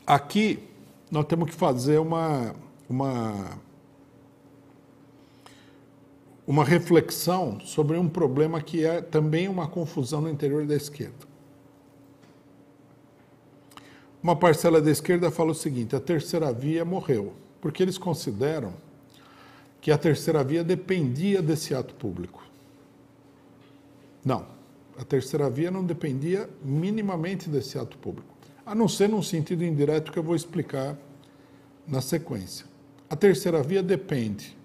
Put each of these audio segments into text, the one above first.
Aqui nós temos que fazer uma reflexão sobre um problema que é também uma confusão no interior da esquerda. Uma parcela da esquerda fala o seguinte: a terceira via morreu, porque eles consideram que a terceira via dependia desse ato público. Não, a terceira via não dependia minimamente desse ato público, a não ser num sentido indireto que eu vou explicar na sequência. A terceira via depende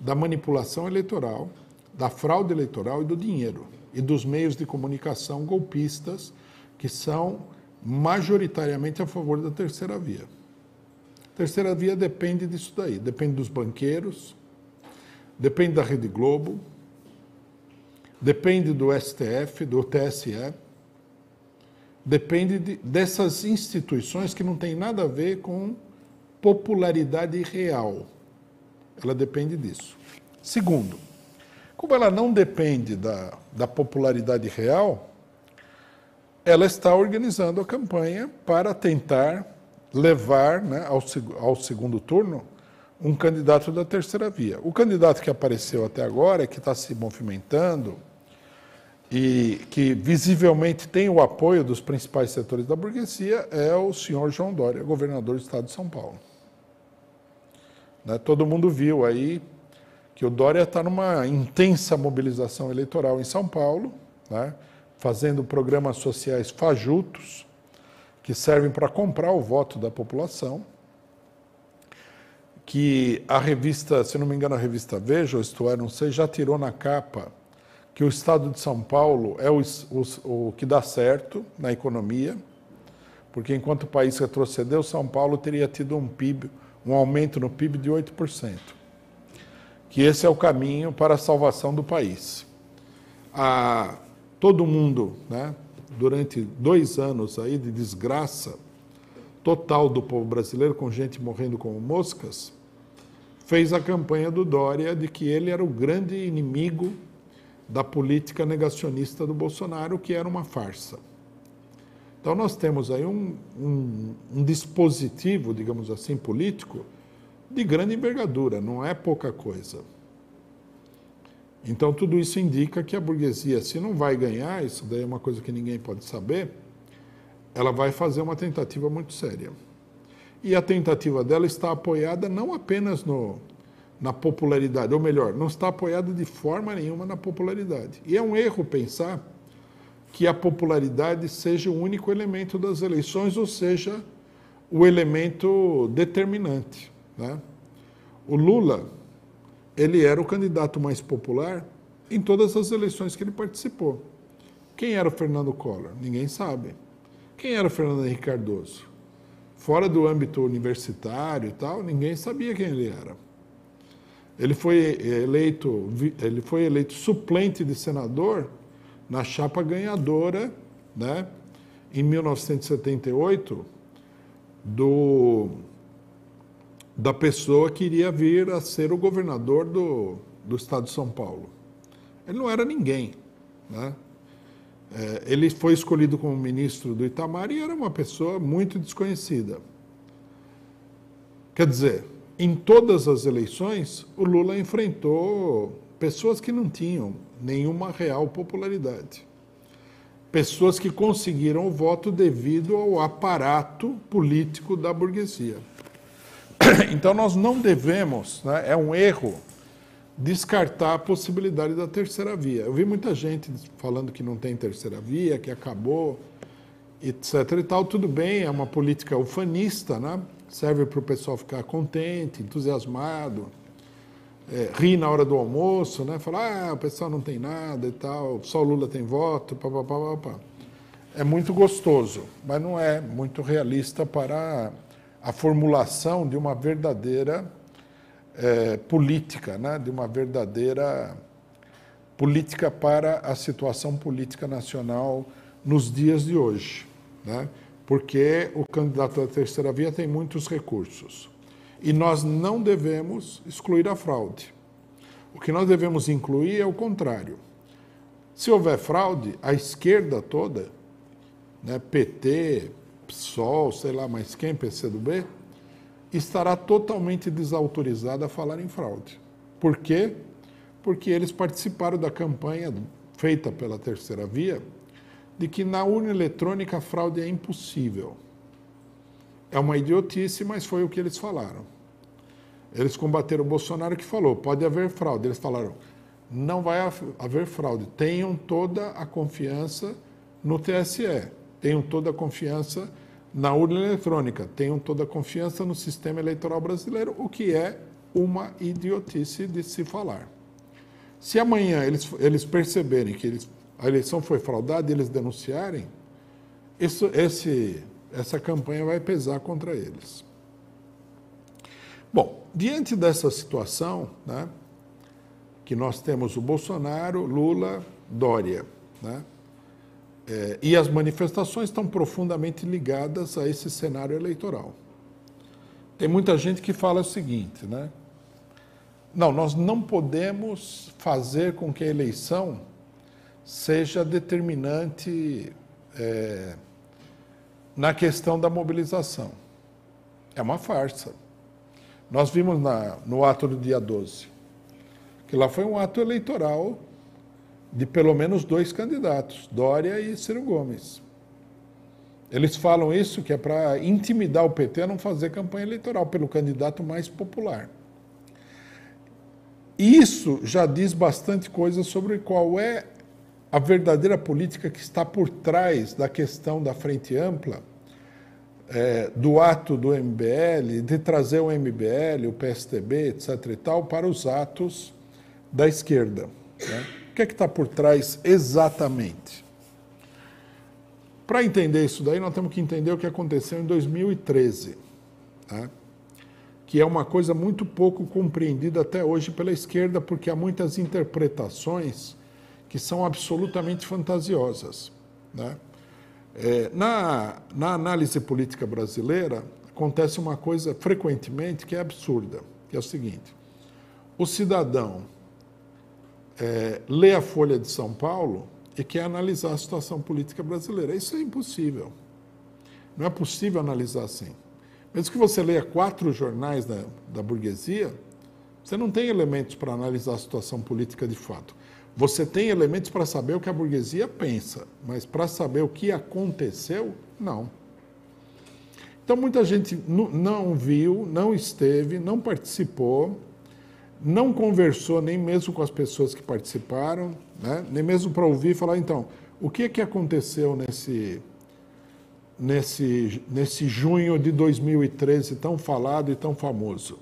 da manipulação eleitoral, da fraude eleitoral e do dinheiro, e dos meios de comunicação golpistas que são majoritariamente a favor da terceira via. A terceira via depende disso daí, depende dos banqueiros, depende da Rede Globo, depende do STF, do TSE, depende dessas instituições que não tem nada a ver com popularidade real. Ela depende disso. Segundo, como ela não depende da popularidade real, ela está organizando a campanha para tentar levar, né, ao segundo turno um candidato da terceira via. O candidato que apareceu até agora, que está se movimentando e que visivelmente tem o apoio dos principais setores da burguesia, é o senhor João Dória, governador do estado de São Paulo. Né, todo mundo viu aí que o Dória está numa intensa mobilização eleitoral em São Paulo, né, fazendo programas sociais fajutos, que servem para comprar o voto da população, que a revista, se não me engano, a revista Veja, ou Isto É, não sei, já tirou na capa que o estado de São Paulo é o que dá certo na economia, porque enquanto o país retrocedeu, São Paulo teria tido um aumento no PIB de 8%, que esse é o caminho para a salvação do país. Todo mundo, né, durante 2 anos aí de desgraça total do povo brasileiro, com gente morrendo como moscas, fez a campanha do Dória de que ele era o grande inimigo da política negacionista do Bolsonaro, que era uma farsa. Então nós temos aí um dispositivo, digamos assim, político de grande envergadura, não é pouca coisa. Então, tudo isso indica que a burguesia, se não vai ganhar, isso daí é uma coisa que ninguém pode saber, ela vai fazer uma tentativa muito séria. E a tentativa dela está apoiada não apenas na popularidade, ou melhor, não está apoiada de forma nenhuma na popularidade. E é um erro pensar que a popularidade seja o único elemento das eleições, ou seja, o elemento determinante, né? O Lula, ele era o candidato mais popular em todas as eleições que ele participou. Quem era o Fernando Collor? Ninguém sabe. Quem era o Fernando Henrique Cardoso? Fora do âmbito universitário e tal, ninguém sabia quem ele era. Ele foi eleito suplente de senador na chapa ganhadora, né, em 1978, da pessoa que iria vir a ser o governador do estado de São Paulo. Ele não era ninguém, né? Ele foi escolhido como ministro do Itamar e era uma pessoa muito desconhecida. Quer dizer, em todas as eleições, o Lula enfrentou pessoas que não tinham nenhuma real popularidade. Pessoas que conseguiram o voto devido ao aparato político da burguesia. Então, nós não devemos, né, é um erro, descartar a possibilidade da terceira via. Eu vi muita gente falando que não tem terceira via, que acabou, etc. e tal. Tudo bem, é uma política ufanista, né? Serve para o pessoal ficar contente, entusiasmado, rir na hora do almoço, né? Falar, o pessoal não tem nada e tal, só o Lula tem voto, papapá. É muito gostoso, mas não é muito realista para a formulação de uma verdadeira política, né? De uma verdadeira política para a situação política nacional nos dias de hoje, né? Porque o candidato da terceira via tem muitos recursos. E nós não devemos excluir a fraude. O que nós devemos incluir é o contrário. Se houver fraude, a esquerda toda, né, PT, PSOL, sei lá mais quem, PCdoB, estará totalmente desautorizada a falar em fraude. Por quê? Porque eles participaram da campanha feita pela Terceira Via de que na urna eletrônica a fraude é impossível. É uma idiotice, mas foi o que eles falaram. Eles combateram o Bolsonaro que falou, pode haver fraude. Eles falaram, não vai haver fraude. Tenham toda a confiança no TSE. Tenham toda a confiança na urna eletrônica. Tenham toda a confiança no sistema eleitoral brasileiro, o que é uma idiotice de se falar. Se amanhã eles perceberem que a eleição foi fraudada e eles denunciarem, essa campanha vai pesar contra eles. Bom, diante dessa situação, né, que nós temos o Bolsonaro, Lula, Dória, né, e as manifestações estão profundamente ligadas a esse cenário eleitoral. Tem muita gente que fala o seguinte, né? Não, nós não podemos fazer com que a eleição seja determinante na questão da mobilização. É uma farsa. Nós vimos no ato do dia 12, que lá foi um ato eleitoral de pelo menos 2 candidatos, Dória e Ciro Gomes. Eles falam isso que é para intimidar o PT a não fazer campanha eleitoral pelo candidato mais popular. Isso já diz bastante coisa sobre qual é a verdadeira política que está por trás da questão da Frente Ampla, do ato do MBL, de trazer o MBL, o PSDB, etc. e tal, para os atos da esquerda. Né? O que é que está por trás exatamente? Para entender isso daí, nós temos que entender o que aconteceu em 2013, tá? Que é uma coisa muito pouco compreendida até hoje pela esquerda, porque há muitas interpretações que são absolutamente fantasiosas, né? Na análise política brasileira, acontece uma coisa frequentemente que é absurda, que é o seguinte: o cidadão lê a Folha de São Paulo e quer analisar a situação política brasileira. Isso é impossível. Não é possível analisar assim. Mesmo que você leia 4 jornais da burguesia, você não tem elementos para analisar a situação política de fato. Você tem elementos para saber o que a burguesia pensa, mas para saber o que aconteceu, não. Então, muita gente não viu, não esteve, não participou, não conversou nem mesmo com as pessoas que participaram, né? Nem mesmo para ouvir e falar, então, o que aconteceu nesse junho de 2013 tão falado e tão famoso?